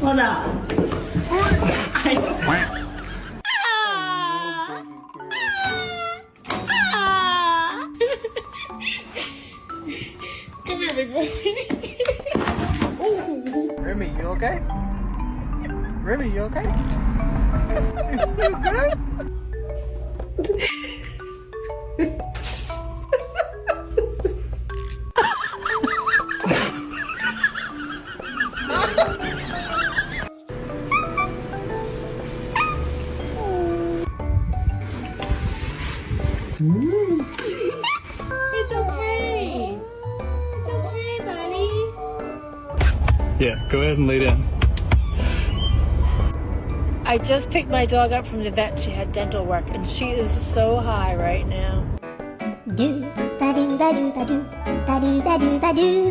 Hold on. Come here, big boy. Remy, you okay? Remy, you okay? You good? It's okay. It's okay, buddy. Yeah, go ahead and lay down. I just picked my dog up from the vet. She had dental work, and she is so high right now. Do ba do ba do ba do ba do ba do ba do